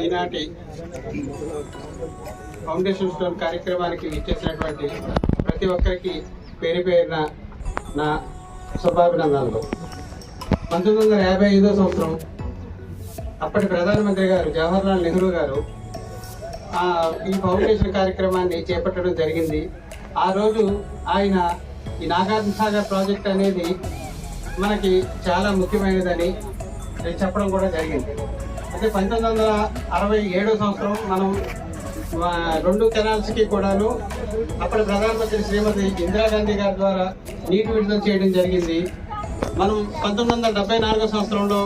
ఈనాటి foundation stone కార్యక్రమానికి ఇచ్చేసినటువంటి ప్రతి ఒక్కరికి పేరు పేరున నా శుభాభినందనలు. 1955వ సంవత్సరం అప్పటి ప్రధానమంత్రి గారు జవహర్లాల్ నెహ్రూ గారు ఈ ఫౌండేషన్ కార్యక్రమాన్ని చేపట్టడం జరిగింది. ఆ రోజు ఆయన ఈ నాగార్జున సాగర్ ప్రాజెక్ట్ అనేది మనకి చాలా ముఖ్యమైనదని చెప్పడం కూడా జరిగింది. అంటే 1967వ సంవత్సరం మనం 2 కెనాల్స్కి కూడాను అప్పటి ప్రధానమంత్రి శ్రీమతి ఇందిరాగాంధీ గారి ద్వారా నీటి విడుదల చేయడం జరిగింది. మనం 1974వ సంవత్సరంలో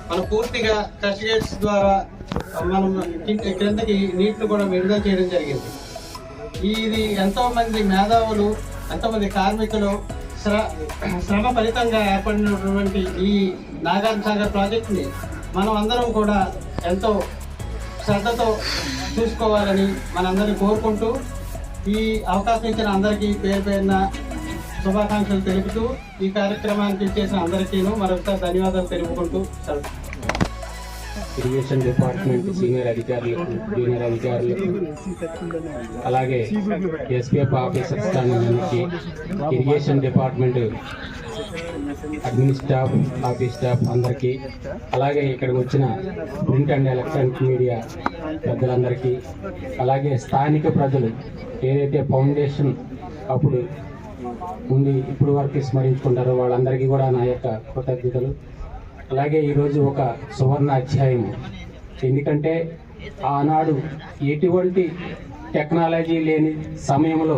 మనం పూర్తిగా క్రష్ గేట్స్ ద్వారా మనం క్రిందకి నీటిని కూడా విడుదల చేయడం జరిగింది. ఇది ఎంతోమంది మేధావులు, ఎంతోమంది కార్మికులు శ్రమ ఫలితంగా ఏర్పడినటువంటి ఈ నాగార్జున సాగర్ ప్రాజెక్టుని మనం అందరం కూడా ఎంతో శ్రద్ధతో చూసుకోవాలని మనందరినీ కోరుకుంటూ ఈ అవకాశం ఇచ్చిన అందరికీ పేరు పేరున శుభాకాంక్షలు తెలుపుతూ ఈ కార్యక్రమానికి చేసిన అందరికీను మరొకసారి ధన్యవాదాలు తెలుపుకుంటూ ఇరిగేషన్ డిపార్ట్మెంట్ సీనియర్ అధికారులకు, జూనియర్ అధికారులకు, అలాగే ఎస్పీఎఫ్ ఆఫీసర్స్ నుంచి irrigation department admin staff, office staff అందరికీ, అలాగే ఇక్కడికి వచ్చిన ప్రింట్ అండ్ ఎలక్ట్రానిక్ మీడియా పెద్దలందరికీ, అలాగే స్థానిక ప్రజలు ఏదైతే ఫౌండేషన్ అప్పుడు ఉండి ఇప్పుడు వరకు స్మరించుకుంటారో వాళ్ళందరికీ కూడా నా యొక్క కృతజ్ఞతలు. అలాగే ఈరోజు ఒక సువర్ణ అధ్యాయం. ఎందుకంటే ఆనాడు ఎటువంటి టెక్నాలజీ లేని సమయంలో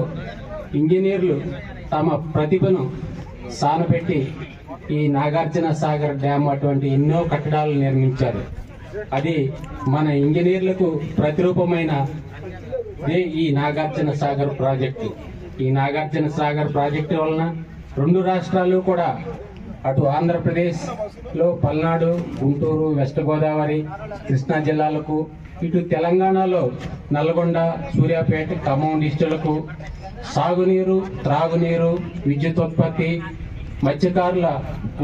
ఇంజనీర్లు తమ ప్రతిభను సానపెట్టి ఈ నాగార్జున సాగర్ డ్యామ్ అటువంటి ఎన్నో కట్టడాలు నిర్మించారు. అది మన ఇంజనీర్లకు ప్రతిరూపమైన ఈ నాగార్జున సాగర్ ప్రాజెక్టు. ఈ నాగార్జున సాగర్ ప్రాజెక్టు వలన 2 రాష్ట్రాలు కూడా, అటు ఆంధ్రప్రదేశ్లో పల్నాడు, గుంటూరు, వెస్ట్ గోదావరి, కృష్ణా జిల్లాలకు, ఇటు తెలంగాణలో నల్గొండ, సూర్యాపేట, ఖమ్మం డిస్ట్రిక్టులకు సాగునీరు, త్రాగునీరు, విద్యుతోత్పత్తి, మత్స్యకారుల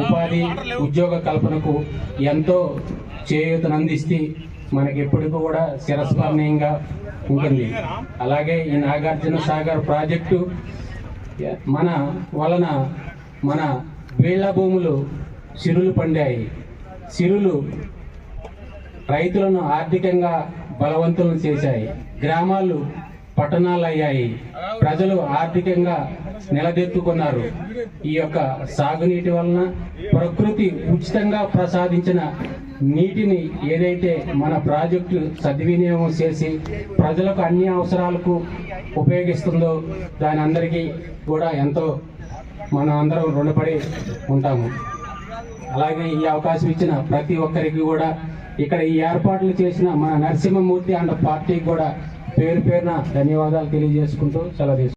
ఉపాధి, ఉద్యోగ కల్పనకు ఎంతో చేయూతనందిస్తీ మనకి ఎప్పటికీ కూడా చిరస్మరణీయంగా ఉంటుంది. అలాగే ఈ నాగార్జున సాగర్ ప్రాజెక్టు మన వలన మన వీళ్ల భూములు సిరులు పండాయి. సిరులు రైతులను ఆర్థికంగా బలవంతులను చేశాయి. గ్రామాలు పట్టణాలు అయ్యాయి. ప్రజలు ఆర్థికంగా నిలదెత్తుకున్నారు. ఈ యొక్క సాగునీటి వలన ప్రకృతి ఉచితంగా ప్రసాదించిన నీటిని ఏదైతే మన ప్రాజెక్టు సద్వినియోగం చేసి ప్రజలకు అన్ని అవసరాలకు ఉపయోగిస్తుందో దాని అందరికీ కూడా ఎంతో మనం అందరం రుణపడి ఉంటాము. అలాగే ఈ అవకాశం ఇచ్చిన ప్రతి ఒక్కరికి కూడా, ఇక్కడ ఈ ఏర్పాట్లు చేసిన మన నరసింహమూర్తి అండ్ పార్టీకి కూడా పేరు పేరున ధన్యవాదాలు తెలియజేసుకుంటూ సెలవు తీసుకుంటాం.